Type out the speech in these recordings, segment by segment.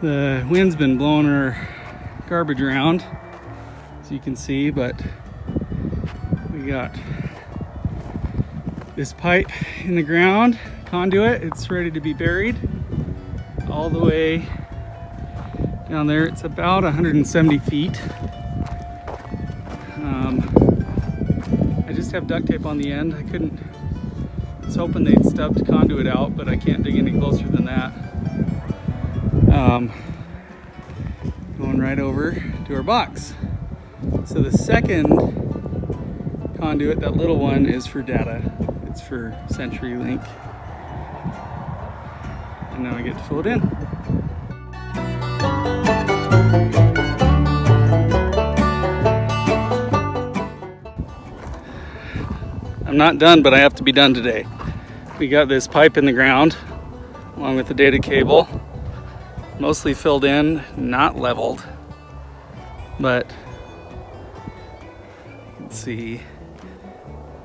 The wind's been blowing our garbage around, as you can see, but we got this pipe in the ground, conduit. It's ready to be buried all the way down there. It's about 170 feet. I just have duct tape on the end. I was hoping they'd stubbed conduit out, but I can't dig any closer than that. Going right over to our box. So the second conduit, that little one, is for data. It's for CenturyLink. And now I get to fill it in. I'm not done, but I have to be done today. We got this pipe in the ground along with the data cable. Mostly filled in, not leveled, but you can see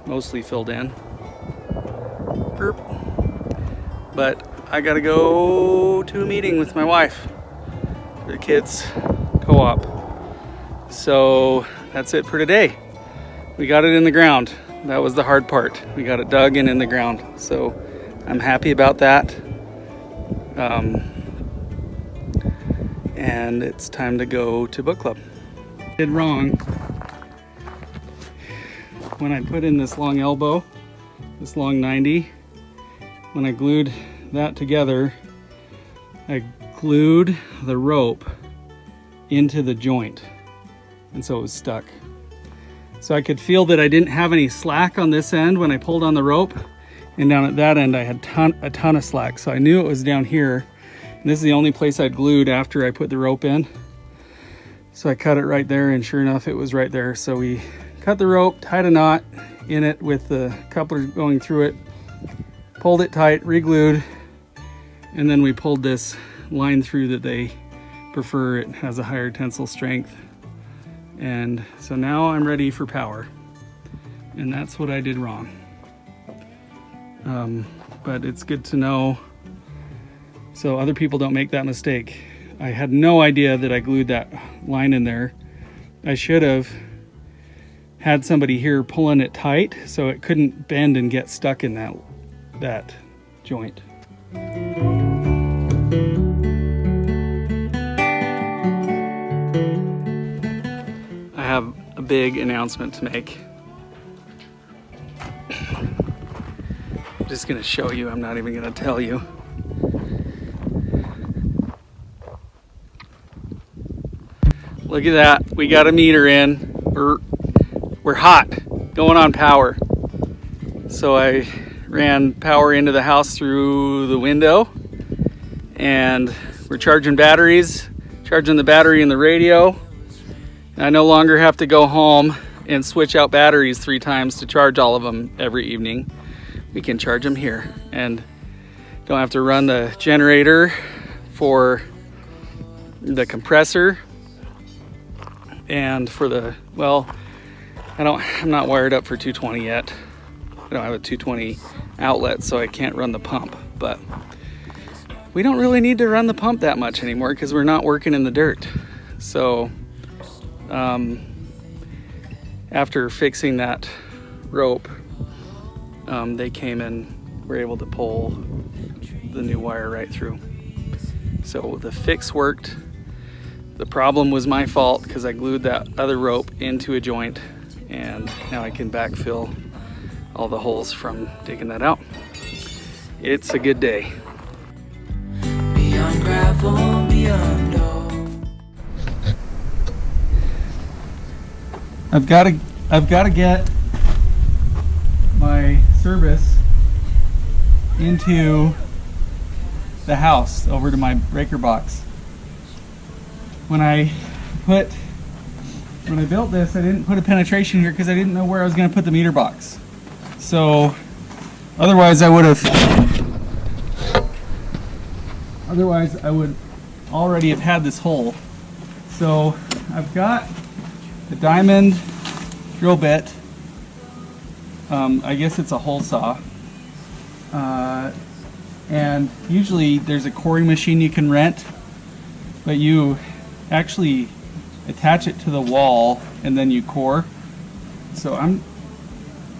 mostly filled in. But I gotta go to a meeting with my wife for the kids' co-op. So that's it for today. We got it in the ground. That was the hard part. We got it dug and in the ground. So I'm happy about that. And it's time to go to book club. Did wrong when I put in this long elbow, this long 90. When I glued that together, I glued the rope into the joint, and so it was stuck. So I could feel that I didn't have any slack on this end when I pulled on the rope, and down at that end I had a ton of slack. So I knew it was down here. And this is the only place I'd glued after I put the rope in. So I cut it right there, and sure enough, it was right there. So we cut the rope, tied a knot in it with the coupler going through it, pulled it tight, re-glued, and then we pulled this line through that they prefer. It has a higher tensile strength. And so now I'm ready for power. And that's what I did wrong. But it's good to know so other people don't make that mistake. I had no idea that I glued that line in there. I should have had somebody here pulling it tight so it couldn't bend and get stuck in that joint. I have a big announcement to make. I'm just gonna show you, I'm not even gonna tell you. Look at that, we got a meter in. We're hot, going on power. So I ran power into the house through the window, and we're charging batteries, charging the battery in the radio. And I no longer have to go home and switch out batteries 3 times to charge all of them every evening. We can charge them here and don't have to run the generator for the compressor. And for the, well, I'm not wired up for 220 yet. I don't have a 220 outlet, so I can't run the pump. But we don't really need to run the pump that much anymore because we're not working in the dirt. So after fixing that rope, they came and were able to pull the new wire right through. So the fix worked. The problem was my fault because I glued that other rope into a joint, and now I can backfill all the holes from digging that out. It's a good day. Beyond gravel, beyond all. I've got to get my service into the house over to my breaker box. When I put when I built this, I didn't put a penetration here because I didn't know where I was going to put the meter box. So otherwise I would already have had this hole. So I've got a diamond drill bit. I guess it's a hole saw. And usually there's a coring machine you can rent, but you actually attach it to the wall and then you core. And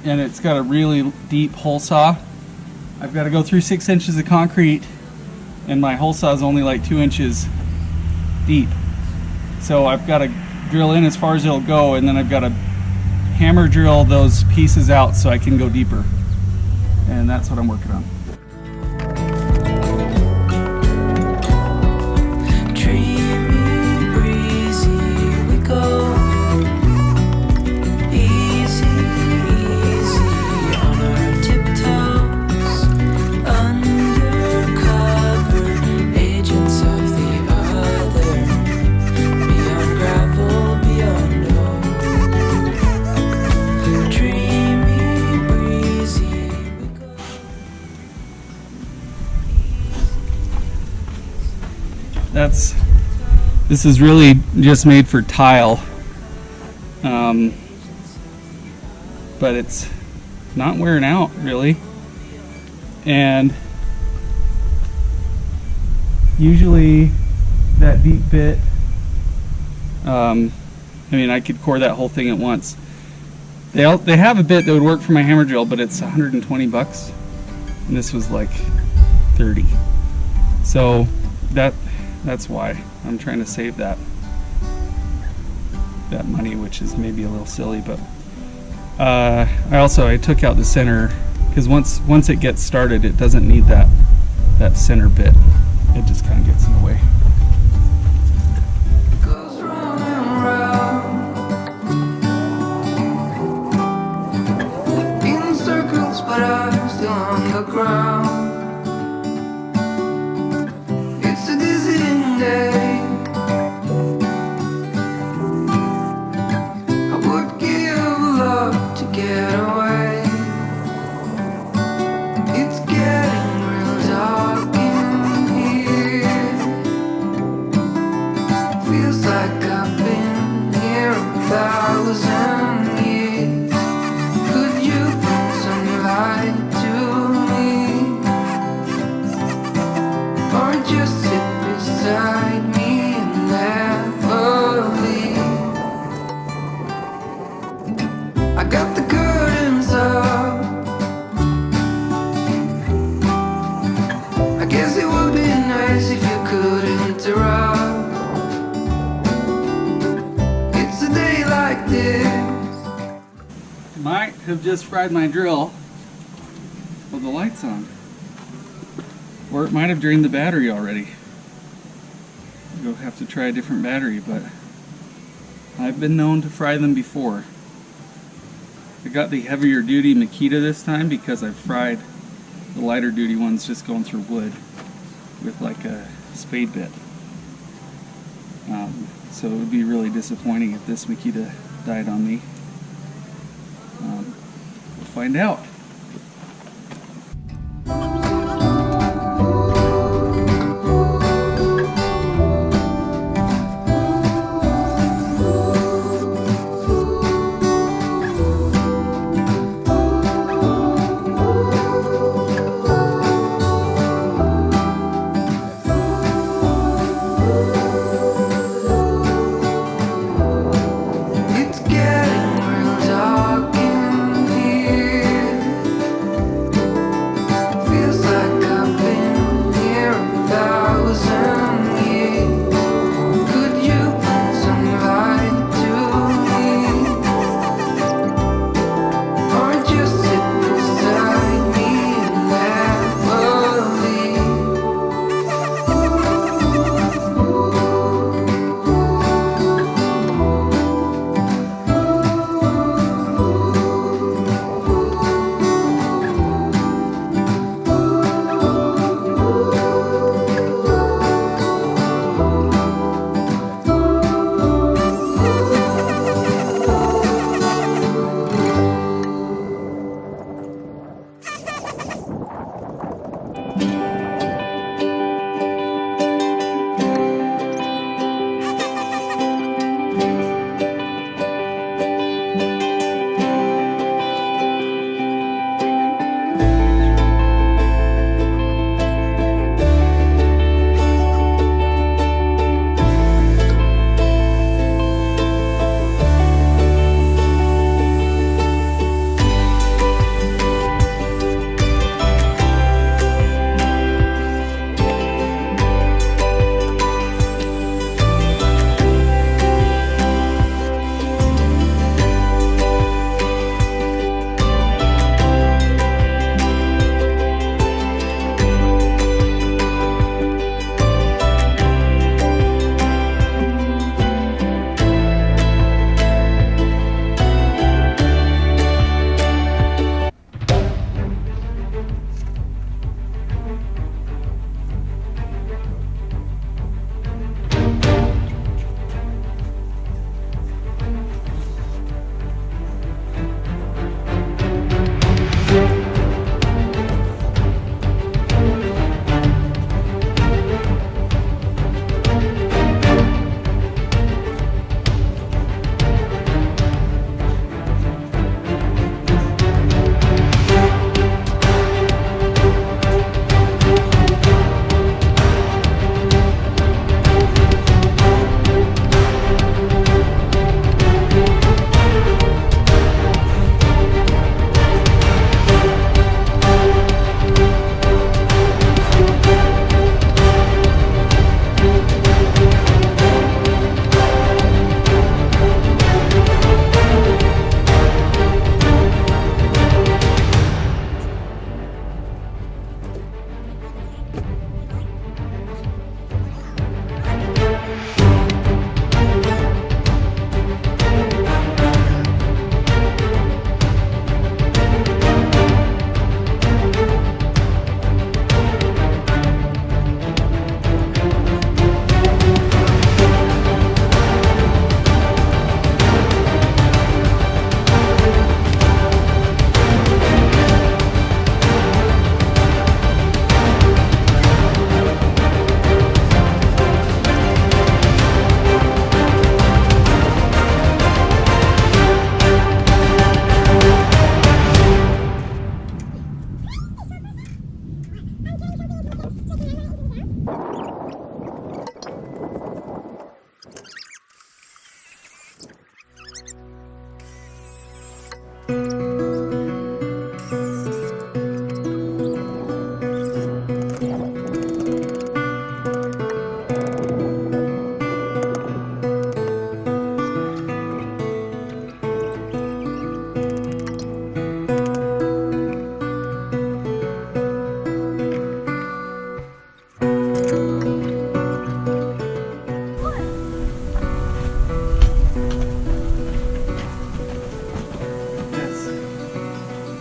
it's got a really deep hole saw. I've got to go through 6 inches of concrete, and my hole saw is only like 2 inches deep. So I've got to drill in as far as it'll go, and then I've got to hammer drill those pieces out so I can go deeper. And that's what I'm working on. This is really just made for tile, but it's not wearing out really. And usually that deep bit, I mean, I could core that whole thing at once. They have a bit that would work for my hammer drill, but it's 120 bucks, and this was like 30. So that's why I'm trying to save that money, which is maybe a little silly. But I took out the center, because once it gets started, it doesn't need that center bit. It just kind of gets in the way. Goes round and round in circles, but I'm still on the ground. It's a dizzying day. Get away. It's getting real dark in here. Feels like I've been here 1,000 years. Could you bring some light to me, or just sit beside me and never leave? I got the curtains up. I guess it would be nice if you could interrupt. It's a day like this. Might have just fried my drill with the lights on. Or it might have drained the battery already. You'll have to try a different battery, but I've been known to fry them before. I got the heavier duty Makita this time because I fried the lighter duty ones just going through wood with like a spade bit. So it would be really disappointing if this Makita died on me. We'll find out. It's getting real dark in here.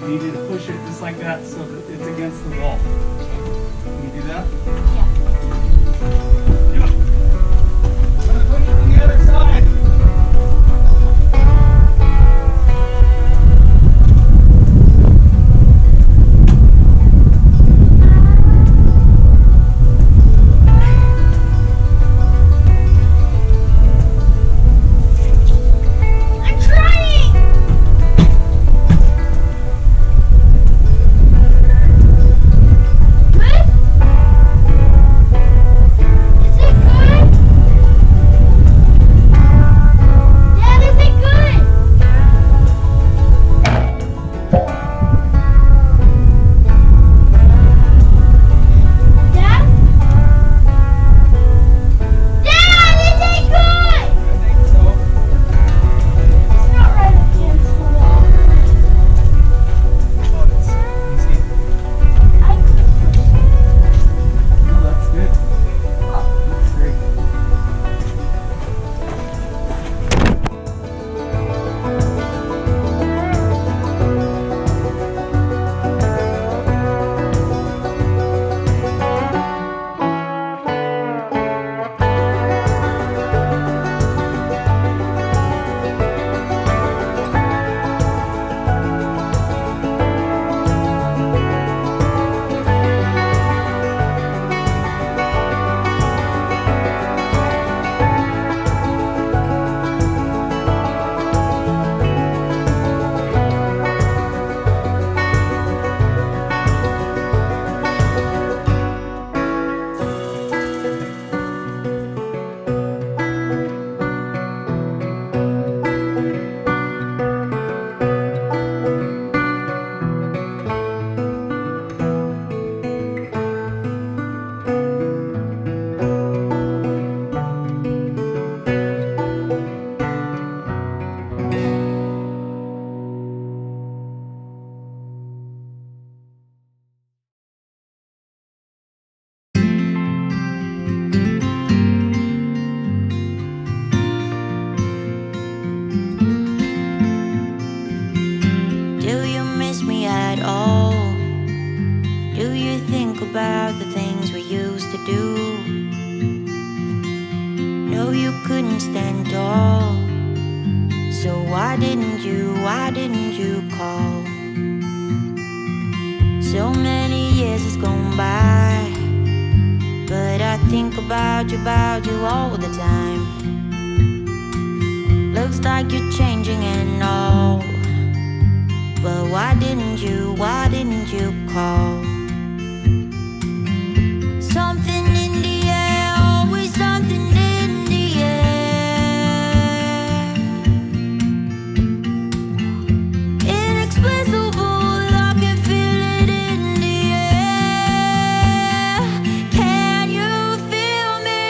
You need to push it just like that so that it's against the wall. Can you do that? Yeah. Do it. I'm gonna push it on the other side. why didn't you call? So many years has gone by, but I think about you all the time. Looks like you're changing and all, but why didn't you call? Something in the air, always something in the air. Inexplicable, I can feel it in the air. Can you feel me?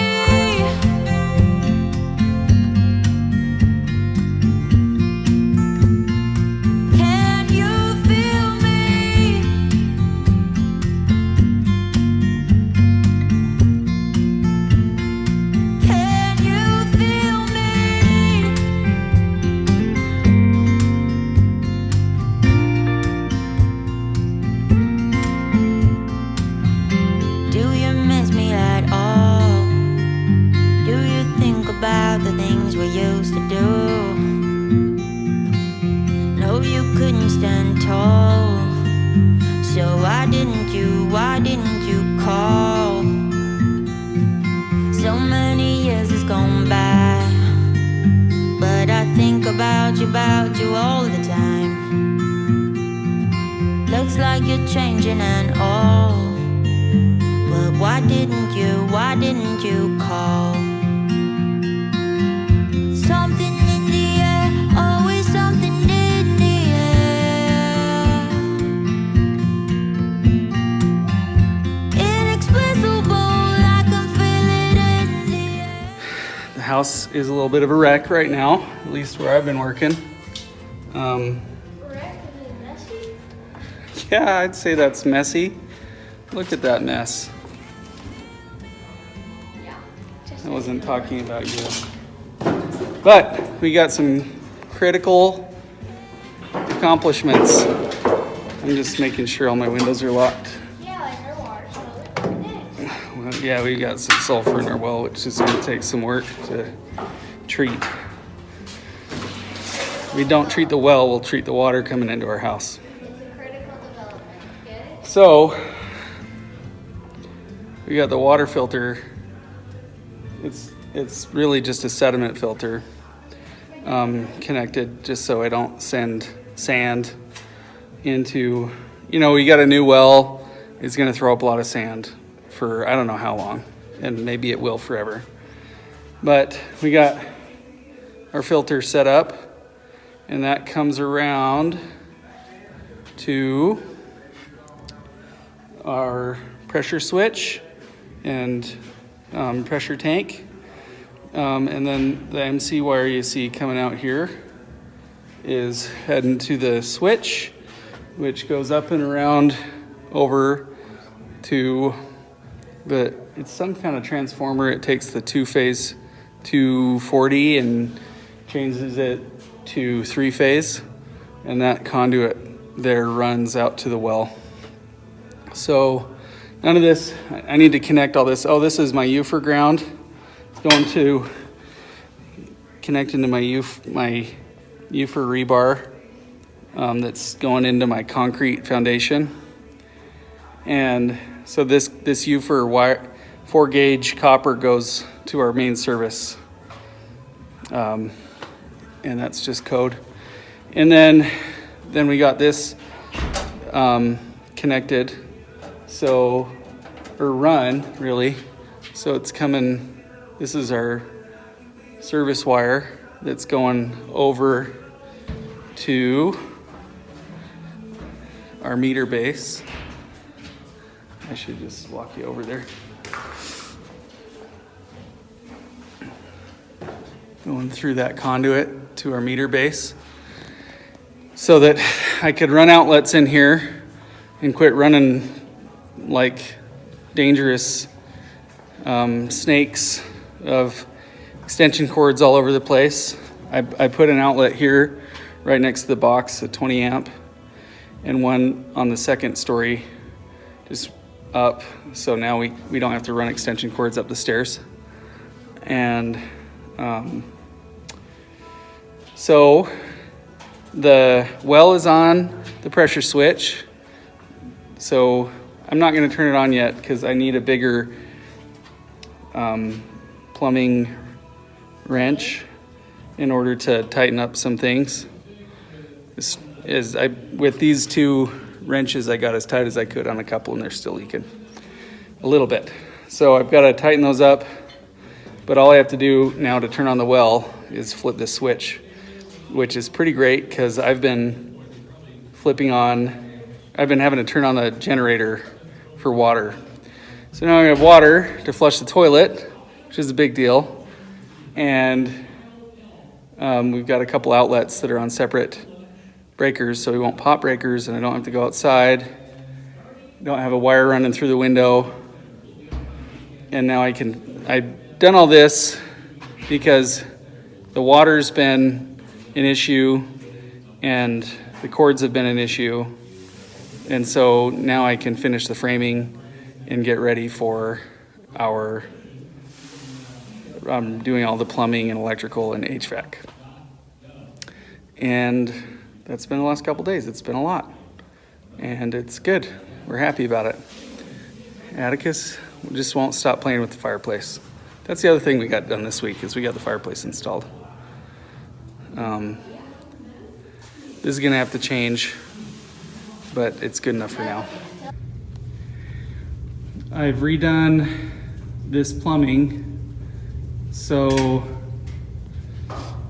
Can you feel me? Can you feel me? Do you miss me at all? Do you think about the things we used to do? No, you couldn't stand tall. So why didn't you call? So many years has gone by, but I think about you all the time. Looks like you're changing and all, but why didn't you call? Something in the air, always something in the air. Inexplicable, I can feel it in the air. The house is a little bit of a wreck right now, at least where I've been working. Yeah, I'd say that's messy. Look at that mess. I wasn't talking about you. But we got some critical accomplishments. I'm just making sure all my windows are locked. Yeah, like our water's gonna look at Well, yeah, we got some sulfur in our well, which is going to take some work to treat. If we don't treat the well, we'll treat the water coming into our house. It's a critical development, get it? So, we got the water filter. It's really just a sediment filter connected just so I don't send sand into, we got a new well. It's going to throw up a lot of sand for I don't know how long, and maybe it will forever. But we got our filter set up, and that comes around to our pressure switch and pressure tank. And then the MC wire you see coming out here is heading to the switch, which goes up and around over to it's some kind of transformer. It takes the two-phase 240 and changes it to three-phase, and that conduit there runs out to the well. So none of this, I need to connect all this. Oh, this is my UFR ground. It's going to connect into my UFR rebar that's going into my concrete foundation. And so this UFR wire, 4-gauge copper goes to our main service. And that's just code. And then we got this connected. So, or run, really. So it's coming, this is our service wire that's going over to our meter base. I should just walk you over there. Going through that conduit to our meter base so that I could run outlets in here and quit running like dangerous snakes of extension cords all over the place. I put an outlet here right next to the box, a 20 amp, and one on the second story just up, so now we don't have to run extension cords up the stairs. And so The well is on the pressure switch, so I'm not going to turn it on yet because I need a bigger plumbing wrench in order to tighten up some things. With these two wrenches, I got as tight as I could on a couple, and they're still leaking a little bit. So I've got to tighten those up, but all I have to do now to turn on the well is flip this switch, which is pretty great because I've been having to turn on the generator for water. So now I have water to flush the toilet, which is a big deal. And we've got a couple outlets that are on separate breakers, so we won't pop breakers, and I don't have to go outside. Don't have a wire running through the window. And now I've done all this because the water's been an issue and the cords have been an issue. And so now I can finish the framing and get ready for our doing all the plumbing and electrical and HVAC. And that's been the last couple days. It's been a lot. And it's good. We're happy about it. Atticus just won't stop playing with the fireplace. That's the other thing we got done this week is we got the fireplace installed. This is gonna have to change, but it's good enough for now. I've redone this plumbing so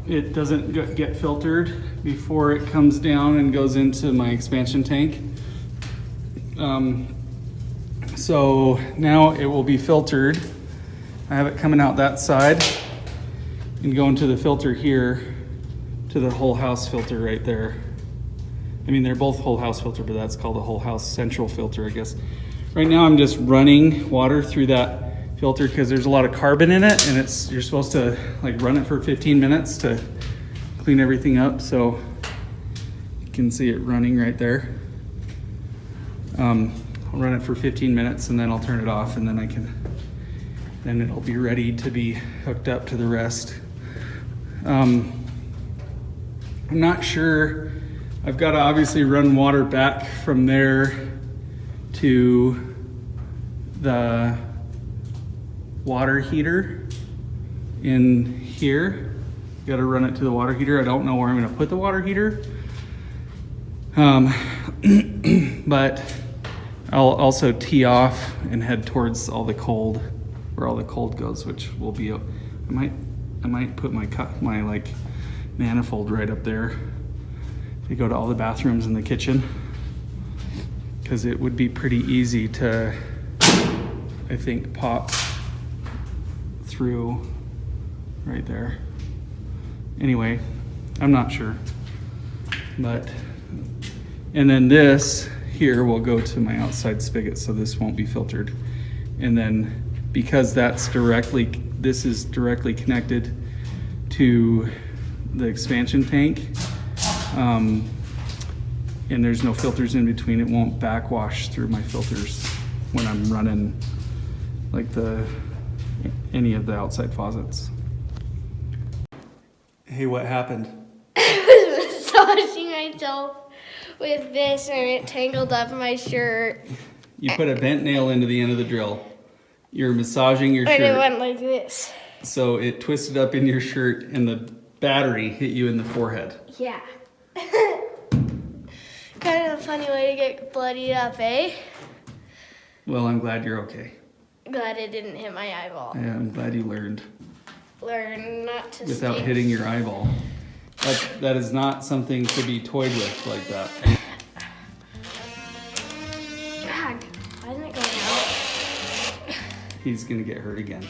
it doesn't get filtered before it comes down and goes into my expansion tank. So now it will be filtered. I have it coming out that side and going to the filter here, to the whole house filter right there. I mean, they're both whole house filter, but that's called a whole house central filter, I guess. Right now I'm just running water through that filter because there's a lot of carbon in it, and you're supposed to like run it for 15 minutes to clean everything up. So you can see it running right there. I'll run it for 15 minutes and then I'll turn it off, and then it'll be ready to be hooked up to the rest. I'm not sure. I've got to obviously run water back from there to the water heater in here. Got to run it to the water heater. I don't know where I'm going to put the water heater. But I'll also tee off and head towards all the cold, where all the cold goes, which will be, I might put my like manifold right up there to go to all the bathrooms in the kitchen, because it would be pretty easy to, I think, pop through right there. Anyway, I'm not sure, but, and then this here will go to my outside spigot, so this won't be filtered. And then because this is directly connected to the expansion tank, and there's no filters in between, it won't backwash through my filters when I'm running like any of the outside faucets. Hey, what happened? I was massaging myself with this and it tangled up my shirt. You put a bent nail into the end of the drill. You're massaging your shirt. And it went like this. So it twisted up in your shirt and the battery hit you in the forehead. Yeah. Kind of a funny way to get bloodied up, eh? Well, I'm glad you're okay. Glad it didn't hit my eyeball. Yeah, I'm glad you learned. Learn not to Without stay. hitting your eyeball. That is not something to be toyed with like that. God, why isn't it going out? He's gonna get hurt again.